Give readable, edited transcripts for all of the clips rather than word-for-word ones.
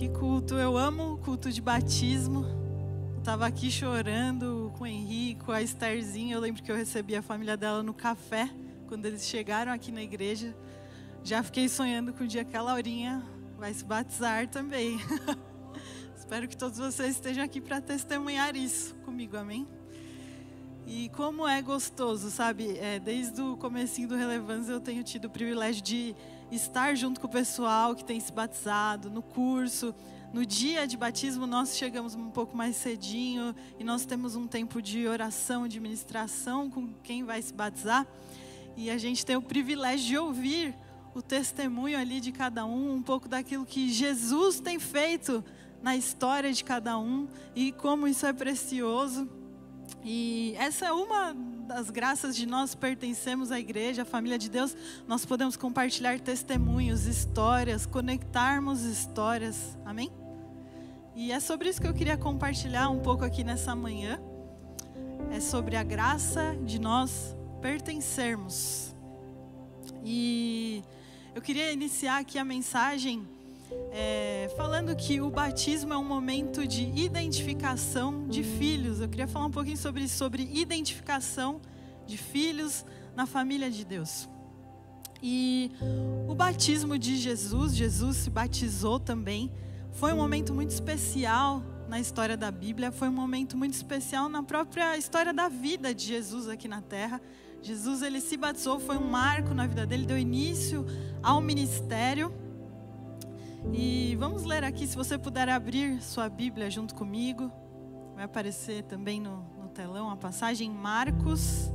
Que culto, eu amo o culto de batismo. Eu estava aqui chorando com o Henrique, com a Estherzinha. Eu lembro que eu recebi a família dela no café, quando eles chegaram aqui na igreja. Já fiquei sonhando com o dia que a Laurinha vai se batizar também. Espero que todos vocês estejam aqui para testemunhar isso comigo, amém? E como é gostoso, sabe? Desde o comecinho do Relevância eu tenho tido o privilégio de estar junto com o pessoal que tem se batizado, no curso. No dia de batismo nós chegamos um pouco mais cedinho e nós temos um tempo de oração, de ministração com quem vai se batizar. E a gente tem o privilégio de ouvir o testemunho ali de cada um pouco daquilo que Jesus tem feito na história de cada um e como isso é precioso. E essa é uma das graças de nós pertencermos à igreja, à família de Deus. Nós podemos compartilhar testemunhos, histórias, conectarmos histórias, amém? E é sobre isso que eu queria compartilhar um pouco aqui nessa manhã. É sobre a graça de nós pertencermos. E eu queria iniciar aqui a mensagem falando que o batismo é um momento de identificação de filhos. Eu queria falar um pouquinho sobre isso, sobre identificação de filhos na família de Deus. E o batismo de Jesus se batizou também. Foi um momento muito especial na história da Bíblia, foi um momento muito especial na própria história da vida de Jesus aqui na Terra. Jesus, ele se batizou, foi um marco na vida dele, deu início ao ministério. E vamos ler aqui, se você puder abrir sua Bíblia junto comigo. Vai aparecer também no telão a passagem Marcos,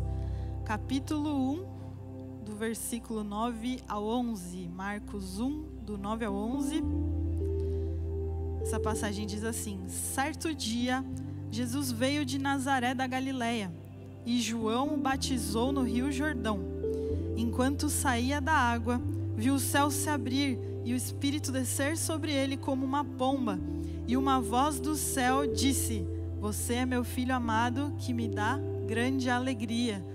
capítulo 1, do versículo 9 ao 11. Marcos 1, do 9 ao 11. Essa passagem diz assim: certo dia, Jesus veio de Nazaré da Galileia, e João o batizou no rio Jordão. Enquanto saía da água, viu o céu se abrir e o Espírito descer sobre ele como uma pomba. E uma voz do céu disse: você é meu filho amado, que me dá grande alegria.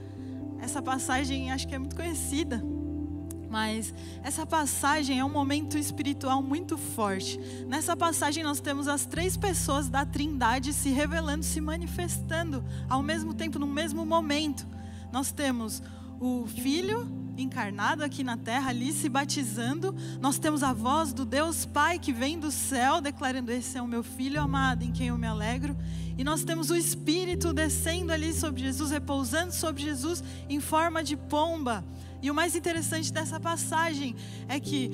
Essa passagem acho que é muito conhecida, mas essa passagem é um momento espiritual muito forte. Nessa passagem nós temos as três pessoas da Trindade se revelando, se manifestando ao mesmo tempo, no mesmo momento. Nós temos o Filho encarnado aqui na terra, ali se batizando. Nós temos a voz do Deus Pai que vem do céu declarando: esse é o meu filho amado em quem eu me alegro. E nós temos o Espírito descendo ali sobre Jesus, repousando sobre Jesus em forma de pomba. E o mais interessante dessa passagem é que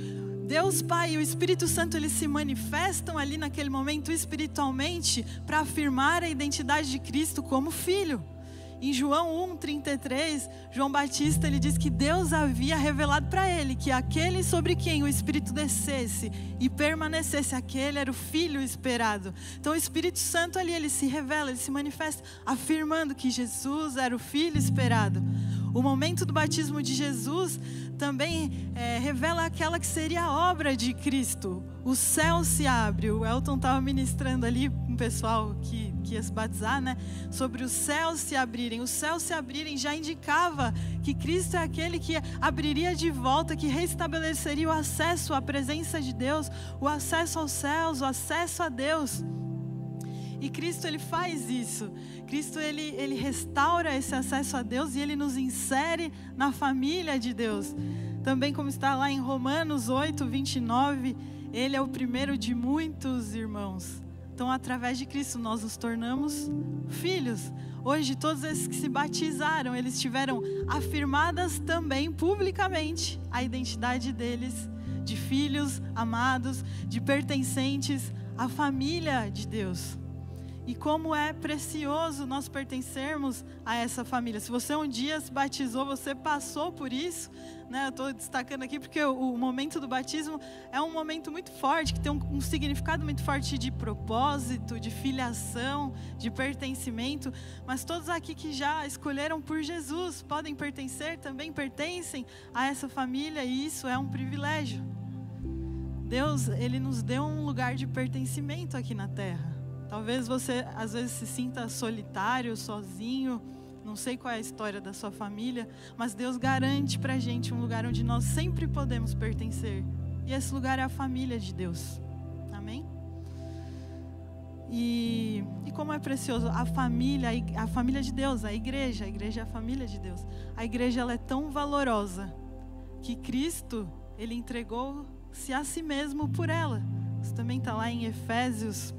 Deus Pai e o Espírito Santo, eles se manifestam ali naquele momento espiritualmente para afirmar a identidade de Cristo como Filho. Em João 1,33, João Batista, ele diz que Deus havia revelado para ele que aquele sobre quem o Espírito descesse e permanecesse, aquele era o Filho esperado. Então o Espírito Santo ali, ele se revela, ele se manifesta, afirmando que Jesus era o Filho esperado. O momento do batismo de Jesus também revela aquela que seria a obra de Cristo. O céu se abre. O Elton estava ministrando ali com o pessoal que ia se batizar, né? Sobre os céus se abrirem. Os céus se abrirem já indicava que Cristo é aquele que abriria de volta, que restabeleceria o acesso à presença de Deus, o acesso aos céus, o acesso a Deus. E Cristo, ele faz isso. Cristo, ele restaura esse acesso a Deus e ele nos insere na família de Deus. Também, como está lá em Romanos 8, 29, ele é o primeiro de muitos irmãos. Então, através de Cristo, nós nos tornamos filhos. Hoje, todos esses que se batizaram, eles tiveram afirmadas também publicamente a identidade deles, de filhos amados, de pertencentes à família de Deus. E como é precioso nós pertencermos a essa família. Se você um dia se batizou, você passou por isso, né? Eu estou destacando aqui porque o momento do batismo é um momento muito forte, que tem um significado muito forte de propósito, de filiação, de pertencimento. Mas todos aqui que já escolheram por Jesus podem pertencer, também pertencem a essa família, e isso é um privilégio. Deus, ele nos deu um lugar de pertencimento aqui na terra. Talvez você às vezes se sinta solitário, sozinho, não sei qual é a história da sua família, mas Deus garante pra gente um lugar onde nós sempre podemos pertencer. E esse lugar é a família de Deus. Amém? E como é precioso a família de Deus, a igreja é a família de Deus. A igreja, ela é tão valorosa que Cristo, ele entregou-se a si mesmo por ela. Isso também está lá em Efésios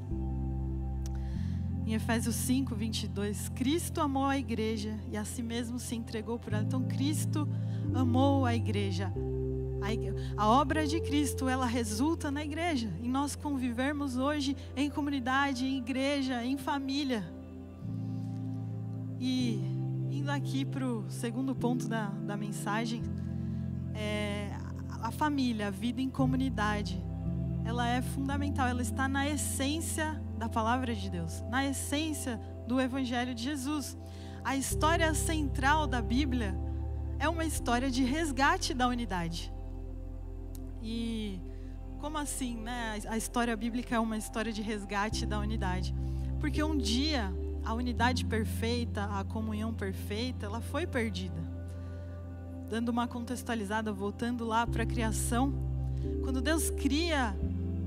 5, 22. Cristo amou a igreja e a si mesmo se entregou por ela. Então Cristo amou a igreja. A obra de Cristo, ela resulta na igreja, em nós convivermos hoje em comunidade, em igreja, em família. E indo aqui para o segundo ponto da mensagem, a família, a vida em comunidade, ela é fundamental, ela está na essência da palavra de Deus, na essência do Evangelho de Jesus. A história central da Bíblia é uma história de resgate da unidade. E como assim, né? A história bíblica é uma história de resgate da unidade. Porque um dia a unidade perfeita, a comunhão perfeita, ela foi perdida. Dando uma contextualizada, voltando lá para a criação, quando Deus cria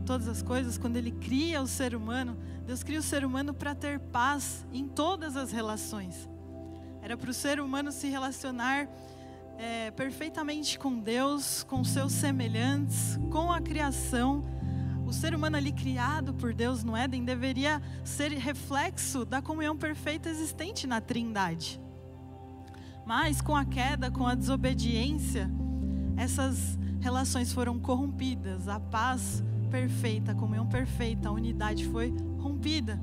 todas as coisas, quando Ele cria o ser humano, Deus cria o ser humano para ter paz em todas as relações. Era para o ser humano se relacionar perfeitamente com Deus, com seus semelhantes, com a criação. O ser humano ali criado por Deus no Éden deveria ser reflexo da comunhão perfeita existente na Trindade. Mas com a queda, com a desobediência, essas relações foram corrompidas, a paz perfeita, a comunhão perfeita, a unidade foi rompida.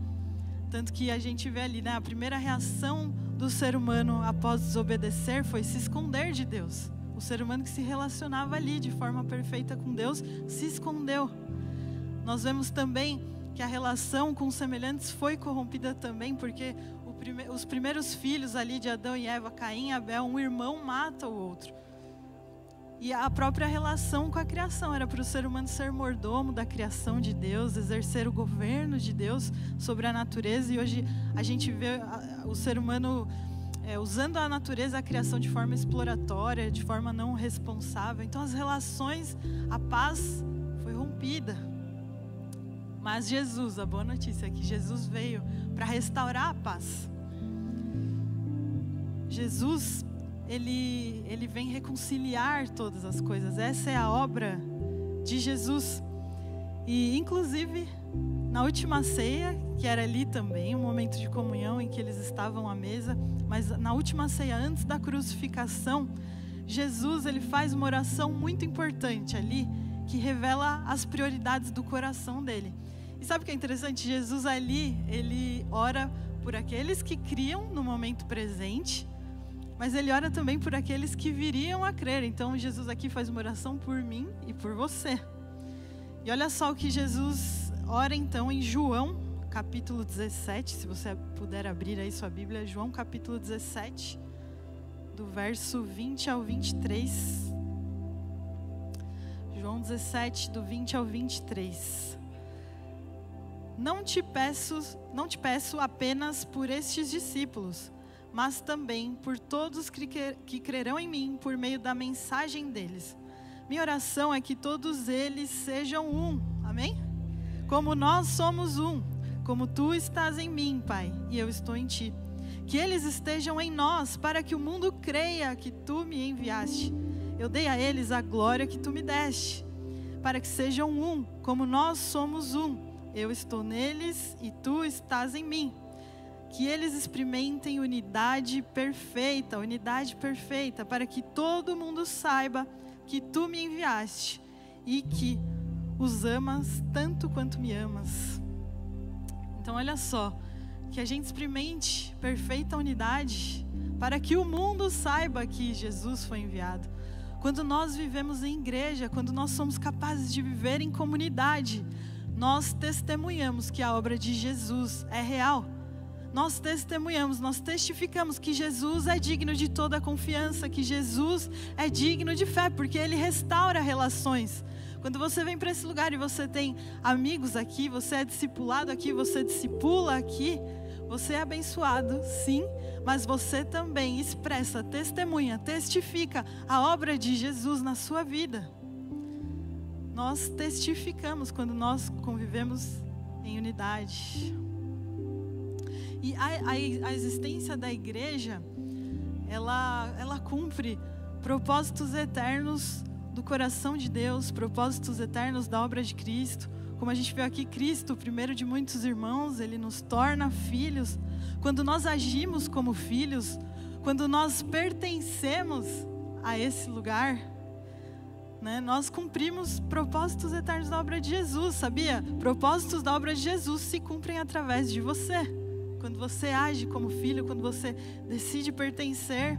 Tanto que a gente vê ali, né, a primeira reação do ser humano após desobedecer foi se esconder de Deus. O ser humano que se relacionava ali de forma perfeita com Deus se escondeu. Nós vemos também que a relação com os semelhantes foi corrompida também, porque os primeiros filhos ali de Adão e Eva, Caim e Abel, um irmão mata o outro. E a própria relação com a criação era para o ser humano ser mordomo da criação de Deus, exercer o governo de Deus sobre a natureza. E hoje a gente vê o ser humano usando a natureza, a criação de forma exploratória, de forma não responsável. Então as relações, a paz foi rompida. Mas Jesus, a boa notícia é que Jesus veio para restaurar a paz. Jesus, Ele vem reconciliar todas as coisas. Essa é a obra de Jesus. E inclusive na última ceia, que era ali também um momento de comunhão em que eles estavam à mesa, mas na última ceia, antes da crucificação, Jesus, ele faz uma oração muito importante ali, que revela as prioridades do coração dele. E sabe o que é interessante? Jesus ali, ele ora por aqueles que criam no momento presente, mas ele ora também por aqueles que viriam a crer. Então Jesus aqui faz uma oração por mim e por você. E olha só o que Jesus ora então em João capítulo 17, se você puder abrir aí sua Bíblia, João capítulo 17, do verso 20 ao 23. João 17, do 20 ao 23. Não te peço apenas por estes discípulos, mas também por todos que crerão em mim por meio da mensagem deles. Minha oração é que todos eles sejam um, amém? Como nós somos um, como tu estás em mim, Pai, e eu estou em ti. Que eles estejam em nós, para que o mundo creia que tu me enviaste. Eu dei a eles a glória que tu me deste, para que sejam um, como nós somos um. Eu estou neles e tu estás em mim. Que eles experimentem unidade perfeita, para que todo mundo saiba que tu me enviaste e que os amas tanto quanto me amas. Então olha só, que a gente experimente perfeita unidade, para que o mundo saiba que Jesus foi enviado. Quando nós vivemos em igreja, quando nós somos capazes de viver em comunidade, nós testemunhamos que a obra de Jesus é real. Nós testemunhamos, nós testificamos que Jesus é digno de toda a confiança, que Jesus é digno de fé, porque Ele restaura relações. Quando você vem para esse lugar e você tem amigos aqui, você é discipulado aqui, você discipula aqui, você é abençoado, sim, mas você também expressa, testemunha, testifica a obra de Jesus na sua vida. Nós testificamos quando nós convivemos em unidade. E a existência da igreja, ela cumpre propósitos eternos do coração de Deus, propósitos eternos da obra de Cristo. Como a gente viu aqui, Cristo, o primeiro de muitos irmãos, Ele nos torna filhos. Quando nós agimos como filhos, quando nós pertencemos a esse lugar, né, nós cumprimos propósitos eternos da obra de Jesus, sabia? Propósitos da obra de Jesus se cumprem através de você. Quando você age como filho, quando você decide pertencer.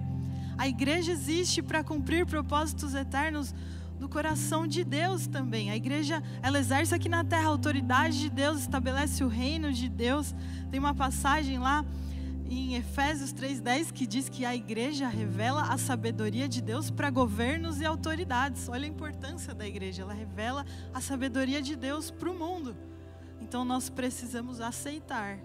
A igreja existe para cumprir propósitos eternos do coração de Deus também. A igreja, ela exerce aqui na terra a autoridade de Deus, estabelece o reino de Deus. Tem uma passagem lá em Efésios 3:10 que diz que a igreja revela a sabedoria de Deus para governos e autoridades. Olha a importância da igreja, ela revela a sabedoria de Deus para o mundo. Então nós precisamos aceitar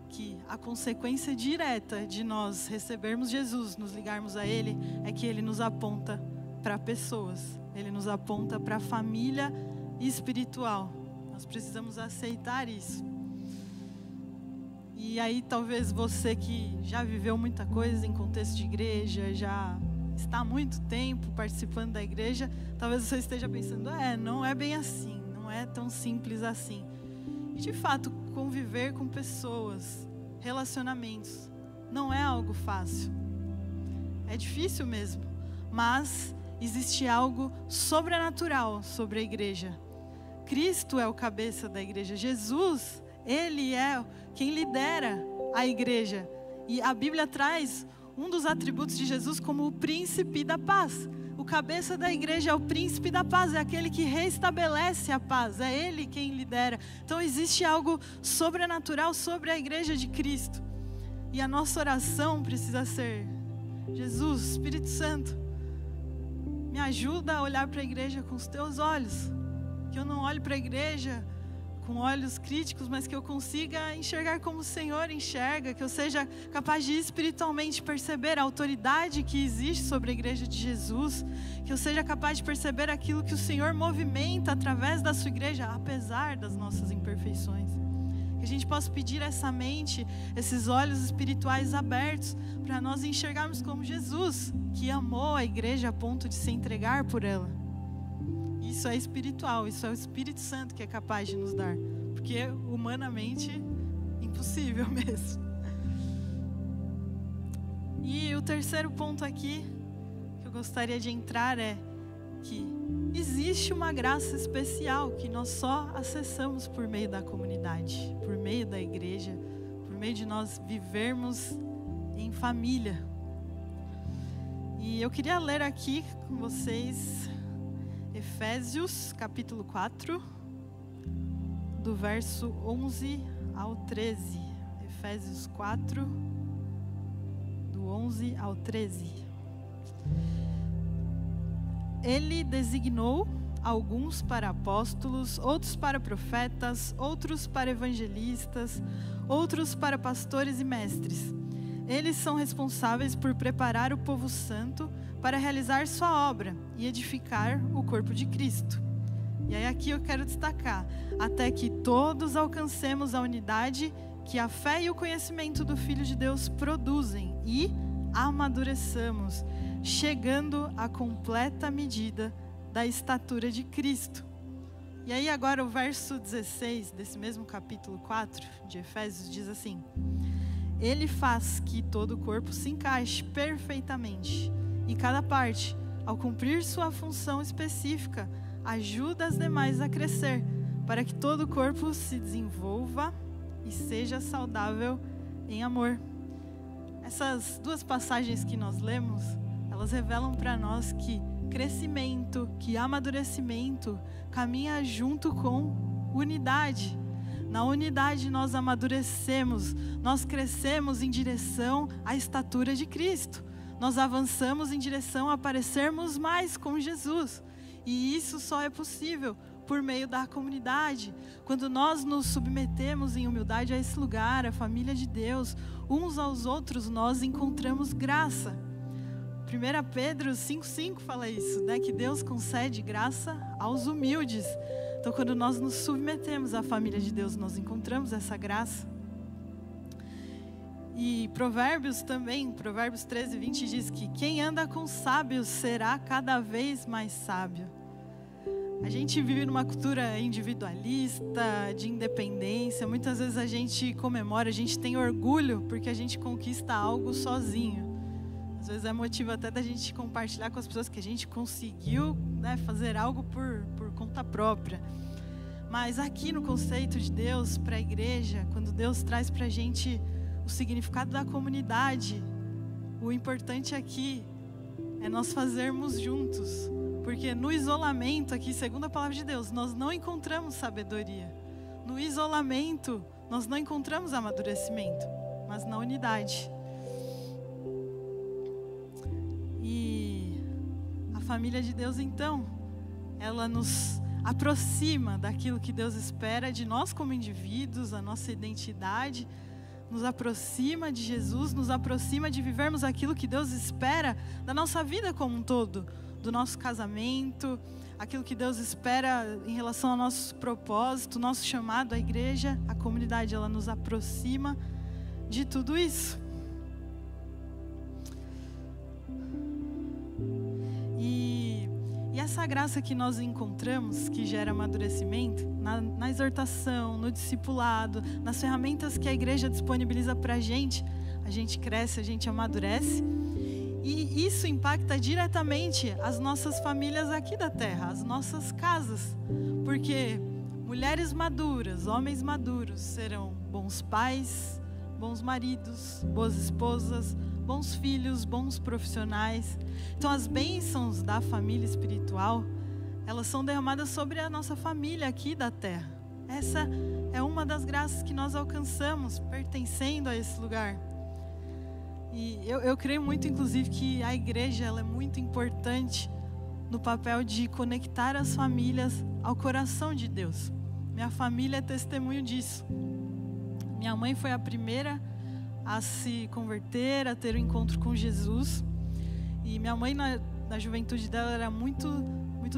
que a consequência direta de nós recebermos Jesus, nos ligarmos a Ele, é que Ele nos aponta para pessoas, Ele nos aponta para a família espiritual. Nós precisamos aceitar isso. E aí talvez você que já viveu muita coisa em contexto de igreja, já está há muito tempo participando da igreja, talvez você esteja pensando, não é bem assim, não é tão simples assim. E de fato, conviver com pessoas, relacionamentos, não é algo fácil. É difícil mesmo, mas existe algo sobrenatural sobre a igreja. Cristo é o cabeça da igreja. Jesus, Ele é quem lidera a igreja. E a Bíblia traz um dos atributos de Jesus como o príncipe da paz. O cabeça da igreja é o príncipe da paz, é aquele que restabelece a paz, é Ele quem lidera. Então existe algo sobrenatural sobre a igreja de Cristo. E a nossa oração precisa ser: Jesus, Espírito Santo, me ajuda a olhar para a igreja com os teus olhos. Que eu não olhe para a igreja com olhos críticos, mas que eu consiga enxergar como o Senhor enxerga, que eu seja capaz de espiritualmente perceber a autoridade que existe sobre a igreja de Jesus, que eu seja capaz de perceber aquilo que o Senhor movimenta através da sua igreja, apesar das nossas imperfeições. Que a gente possa pedir essa mente, esses olhos espirituais abertos, para nós enxergarmos como Jesus, que amou a igreja a ponto de se entregar por ela. Isso é espiritual, isso é o Espírito Santo que é capaz de nos dar, porque humanamente, impossível mesmo. E o terceiro ponto aqui, que eu gostaria de entrar, é que existe uma graça especial que nós só acessamos por meio da comunidade, por meio da igreja, por meio de nós vivermos em família. E eu queria ler aqui com vocês Efésios capítulo 4, do verso 11 ao 13. Efésios 4, do 11 ao 13. Ele designou alguns para apóstolos, outros para profetas, outros para evangelistas, outros para pastores e mestres. Eles são responsáveis por preparar o povo santo para realizar sua obra e edificar o corpo de Cristo. E aí aqui eu quero destacar, até que todos alcancemos a unidade que a fé e o conhecimento do Filho de Deus produzem e amadureçamos, chegando à completa medida da estatura de Cristo. E aí agora o verso 16 desse mesmo capítulo 4 de Efésios diz assim: Ele faz que todo o corpo se encaixe perfeitamente, e cada parte, ao cumprir sua função específica, ajuda as demais a crescer, para que todo o corpo se desenvolva e seja saudável em amor. Essas duas passagens que nós lemos, elas revelam para nós que crescimento, que amadurecimento caminha junto com unidade. Na unidade nós amadurecemos, nós crescemos em direção à estatura de Cristo. Nós avançamos em direção a parecermos mais com Jesus. E isso só é possível por meio da comunidade. Quando nós nos submetemos em humildade a esse lugar, a família de Deus, uns aos outros, nós encontramos graça. 1 Pedro 5,5 fala isso, né? Que Deus concede graça aos humildes. Então, quando nós nos submetemos à família de Deus, nós encontramos essa graça. E Provérbios também, Provérbios 13, 20 diz que quem anda com sábios será cada vez mais sábio. A gente vive numa cultura individualista, de independência. Muitas vezes a gente comemora, a gente tem orgulho porque a gente conquista algo sozinho. Às vezes é motivo até da gente compartilhar com as pessoas que a gente conseguiu, né, fazer algo por conta própria. Mas aqui no conceito de Deus para a igreja, quando Deus traz para a gente o significado da comunidade, o importante aqui é nós fazermos juntos. Porque no isolamento aqui, segundo a palavra de Deus, nós não encontramos sabedoria. No isolamento, nós não encontramos amadurecimento, mas na unidade. E a família de Deus, então, ela nos aproxima daquilo que Deus espera de nós como indivíduos, a nossa identidade, nos aproxima de Jesus, nos aproxima de vivermos aquilo que Deus espera da nossa vida como um todo, do nosso casamento, aquilo que Deus espera em relação ao nosso propósito, nosso chamado à igreja, a comunidade, ela nos aproxima de tudo isso. E essa graça que nós encontramos, que gera amadurecimento, na exortação, no discipulado, nas ferramentas que a igreja disponibiliza para a gente cresce, a gente amadurece. E isso impacta diretamente as nossas famílias aqui da terra, as nossas casas. Porque mulheres maduras, homens maduros serão bons pais, bons maridos, boas esposas, bons filhos, bons profissionais. Então as bênçãos da família espiritual, elas são derramadas sobre a nossa família aqui da terra. Essa é uma das graças que nós alcançamos pertencendo a esse lugar. E eu creio muito, inclusive, que a igreja ela é muito importante no papel de conectar as famílias ao coração de Deus. Minha família é testemunho disso. Minha mãe foi a primeira a se converter, a ter um encontro com Jesus. E minha mãe, na juventude dela, era muito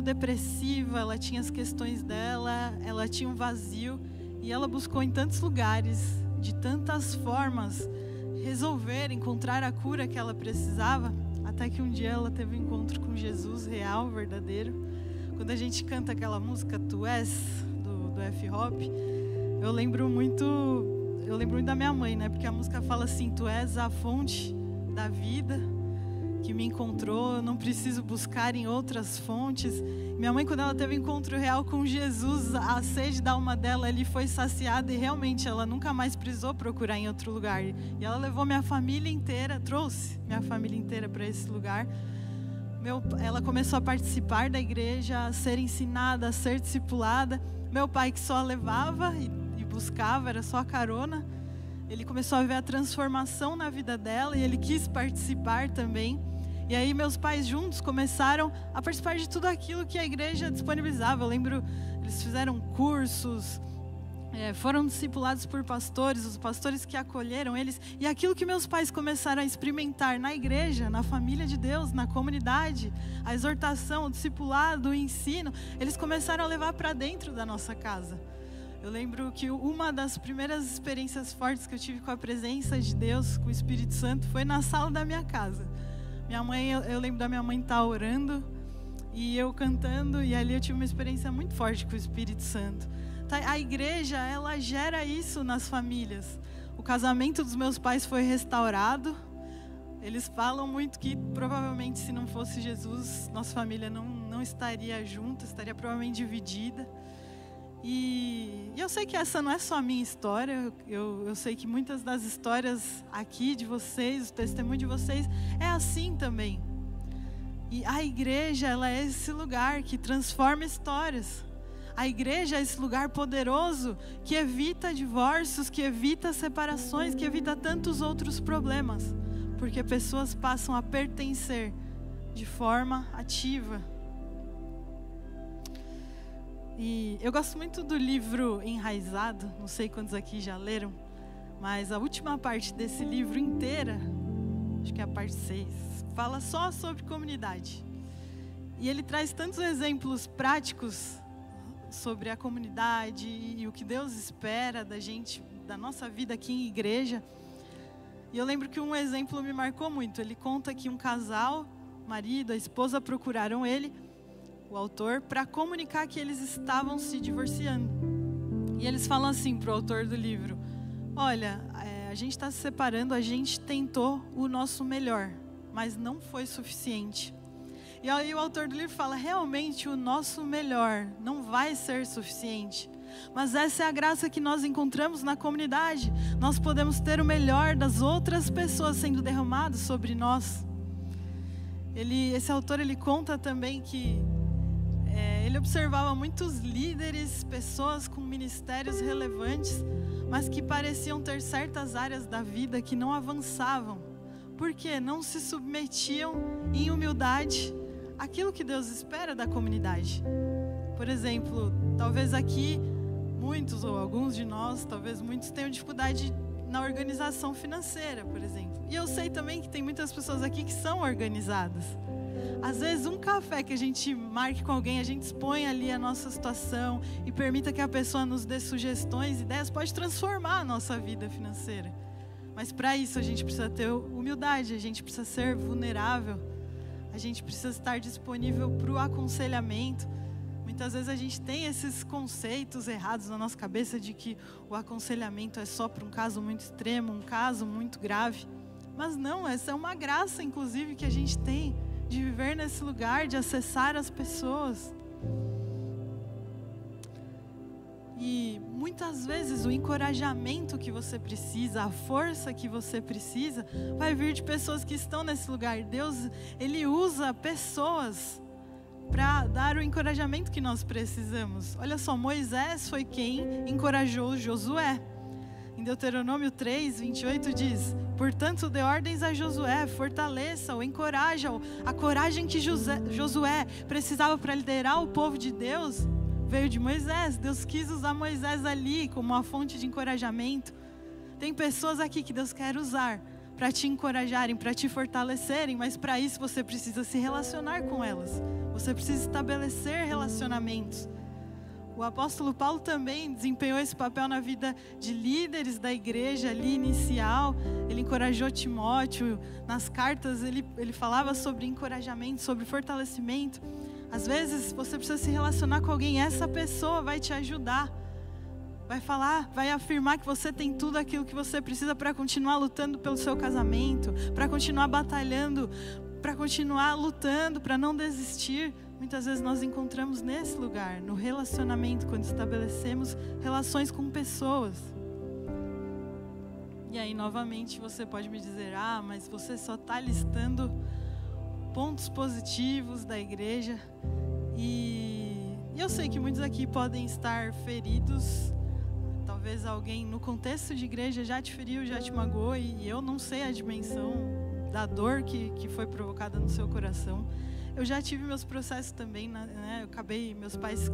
depressiva, ela tinha as questões dela, ela tinha um vazio. E ela buscou em tantos lugares, de tantas formas, resolver, encontrar a cura que ela precisava, até que um dia ela teve um encontro com Jesus real, verdadeiro. Quando a gente canta aquela música Tu És, do F-Hop, eu lembro muito da minha mãe, né? Porque a música fala assim: Tu és a fonte da vida que me encontrou, eu não preciso buscar em outras fontes. Minha mãe, quando ela teve um encontro real com Jesus, a sede da alma dela ali foi saciada e realmente ela nunca mais precisou procurar em outro lugar. E ela levou minha família inteira, trouxe minha família inteira para esse lugar. Ela começou a participar da igreja, a ser ensinada, a ser discipulada. Meu pai, que só levava e buscava, era só a carona, ele começou a ver a transformação na vida dela e ele quis participar também. E aí meus pais juntos começaram a participar de tudo aquilo que a igreja disponibilizava. Eu lembro, eles fizeram cursos, foram discipulados por pastores, os pastores que acolheram eles. E aquilo que meus pais começaram a experimentar na igreja, na família de Deus, na comunidade, a exortação, o discipulado, o ensino, eles começaram a levar para dentro da nossa casa. Eu lembro que uma das primeiras experiências fortes que eu tive com a presença de Deus, com o Espírito Santo, foi na sala da minha casa. Minha mãe, eu lembro da minha mãe estar orando e eu cantando, e ali eu tive uma experiência muito forte com o Espírito Santo. A igreja, ela gera isso nas famílias. O casamento dos meus pais foi restaurado. Eles falam muito que provavelmente se não fosse Jesus, nossa família não estaria junta, estaria provavelmente dividida. E eu sei que essa não é só a minha história, eu sei que muitas das histórias aqui de vocês, o testemunho de vocês, é assim também. E a igreja, ela é esse lugar que transforma histórias. A igreja é esse lugar poderoso que evita divórcios, que evita separações, que evita tantos outros problemas. Porque pessoas passam a pertencer de forma ativa. E eu gosto muito do livro Enraizado, não sei quantos aqui já leram, mas a última parte desse livro inteira, acho que é a parte 6, fala só sobre comunidade. E ele traz tantos exemplos práticos sobre a comunidade e o que Deus espera da gente, da nossa vida aqui em igreja. E eu lembro que um exemplo me marcou muito. Ele conta que um casal, o marido, a esposa, procuraram ele, o autor, para comunicar que eles estavam se divorciando. E eles falam assim para o autor do livro: olha, a gente está se separando, a gente tentou o nosso melhor, mas não foi suficiente. E aí o autor do livro fala: realmente o nosso melhor não vai ser suficiente. Mas essa é a graça que nós encontramos na comunidade. Nós podemos ter o melhor das outras pessoas sendo derramado sobre nós. Esse autor, ele conta também que ele observava muitos líderes, pessoas com ministérios relevantes, mas que pareciam ter certas áreas da vida que não avançavam. Por quê? Não se submetiam em humildade àquilo que Deus espera da comunidade. Por exemplo, talvez aqui muitos ou alguns de nós, talvez muitos, tenham dificuldade na organização financeira, por exemplo. E eu sei também que tem muitas pessoas aqui que são organizadas. Às vezes um café que a gente marque com alguém, a gente expõe ali a nossa situação e permita que a pessoa nos dê sugestões, ideias, pode transformar a nossa vida financeira. Mas para isso a gente precisa ter humildade, a gente precisa ser vulnerável, a gente precisa estar disponível para o aconselhamento. Muitas vezes a gente tem esses conceitos errados na nossa cabeça de que o aconselhamento é só para um caso muito extremo, um caso muito grave. Mas não, essa é uma graça, inclusive, que a gente tem de viver nesse lugar, de acessar as pessoas. E muitas vezes o encorajamento que você precisa, a força que você precisa, vai vir de pessoas que estão nesse lugar. Deus, Ele usa pessoas para dar o encorajamento que nós precisamos. Olha só, Moisés foi quem encorajou Josué. Em Deuteronômio 3, 28 diz: portanto, dê ordens a Josué, fortaleça-o, encoraja-o. A coragem que Josué precisava para liderar o povo de Deus veio de Moisés. Deus quis usar Moisés ali como uma fonte de encorajamento. Tem pessoas aqui que Deus quer usar para te encorajarem, para te fortalecerem, mas para isso você precisa se relacionar com elas. Você precisa estabelecer relacionamentos. O apóstolo Paulo também desempenhou esse papel na vida de líderes da igreja ali inicial. Ele encorajou Timóteo. Nas cartas ele falava sobre encorajamento, sobre fortalecimento. Às vezes você precisa se relacionar com alguém, essa pessoa vai te ajudar. Vai falar, vai afirmar que você tem tudo aquilo que você precisa para continuar lutando pelo seu casamento, para continuar batalhando, para continuar lutando, para não desistir. Muitas vezes nós encontramos nesse lugar, no relacionamento, quando estabelecemos relações com pessoas. E aí, novamente, você pode me dizer: ah, mas você só está listando pontos positivos da igreja. E eu sei que muitos aqui podem estar feridos. Talvez alguém no contexto de igreja já te feriu, já te magoou, e eu não sei a dimensão da dor que foi provocada no seu coração. Eu já tive meus processos também, né? Meus pais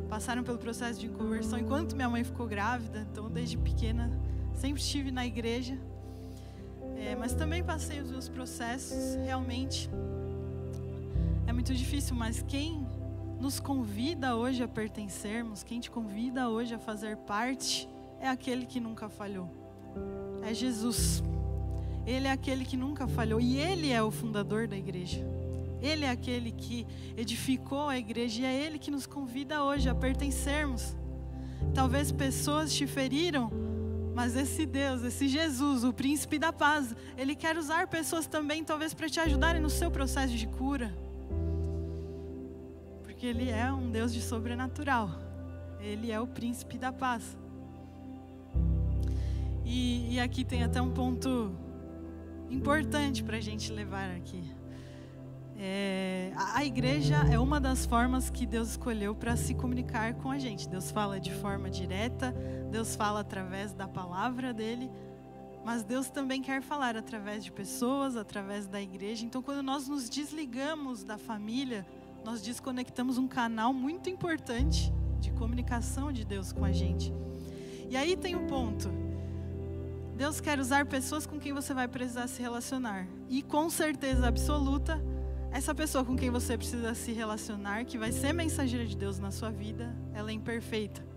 passaram pelo processo de conversão enquanto minha mãe ficou grávida, então desde pequena sempre estive na igreja. Mas também passei os meus processos, realmente é muito difícil, mas quem nos convida hoje a pertencermos, quem te convida hoje a fazer parte, é aquele que nunca falhou. É Jesus. Ele é aquele que nunca falhou e Ele é o fundador da igreja. Ele é aquele que edificou a igreja e é Ele que nos convida hoje a pertencermos. Talvez pessoas te feriram, mas esse Deus, esse Jesus, o príncipe da paz, Ele quer usar pessoas também, talvez para te ajudarem no seu processo de cura. Porque Ele é um Deus de sobrenatural. Ele é o príncipe da paz. E aqui tem até um ponto importante para a gente levar aqui. A igreja é uma das formas que Deus escolheu para se comunicar com a gente. Deus fala de forma direta, Deus fala através da palavra dele, mas Deus também quer falar através de pessoas, através da igreja. Então, quando nós nos desligamos da família, nós desconectamos um canal muito importante de comunicação de Deus com a gente. E aí tem um ponto. Deus quer usar pessoas com quem você vai precisar se relacionar. E com certeza absoluta, essa pessoa com quem você precisa se relacionar, que vai ser mensageira de Deus na sua vida, ela é imperfeita.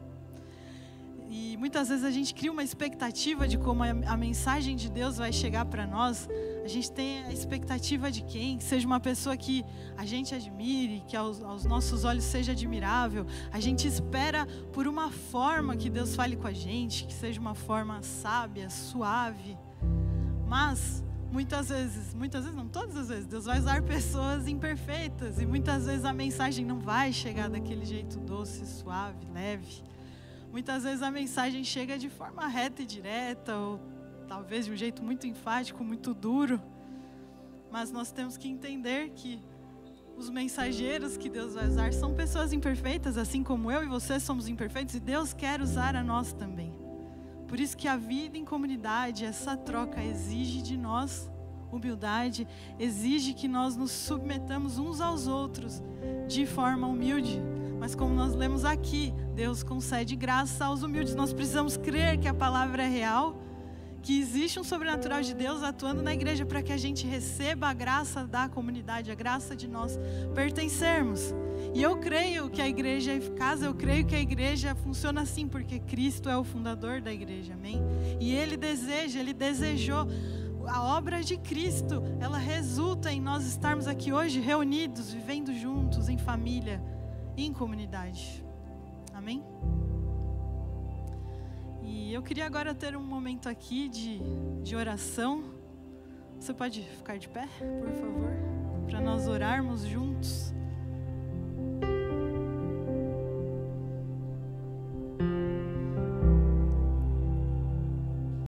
E muitas vezes a gente cria uma expectativa de como a mensagem de Deus vai chegar para nós. A gente tem a expectativa de quem? Que seja uma pessoa que a gente admire, que aos nossos olhos seja admirável. A gente espera por uma forma que Deus fale com a gente, que seja uma forma sábia, suave. Mas muitas vezes não, todas as vezes, Deus vai usar pessoas imperfeitas. E muitas vezes a mensagem não vai chegar daquele jeito doce, suave, leve. Muitas vezes a mensagem chega de forma reta e direta, ou talvez de um jeito muito enfático, muito duro. Mas nós temos que entender que os mensageiros que Deus vai usar são pessoas imperfeitas, assim como eu e você somos imperfeitos, e Deus quer usar a nós também. Por isso que a vida em comunidade, essa troca exige de nós humildade, exige que nós nos submetamos uns aos outros de forma humilde. Mas como nós lemos aqui, Deus concede graça aos humildes. Nós precisamos crer que a palavra é real, que existe um sobrenatural de Deus atuando na igreja para que a gente receba a graça da comunidade, a graça de nós pertencermos. E eu creio que a igreja é eficaz, eu creio que a igreja funciona assim, porque Cristo é o fundador da igreja, amém? E Ele desejou, a obra de Cristo, ela resulta em nós estarmos aqui hoje reunidos, vivendo juntos, em família, em comunidade. Amém? E eu queria agora ter um momento aqui de oração. Você pode ficar de pé, por favor? Para nós orarmos juntos.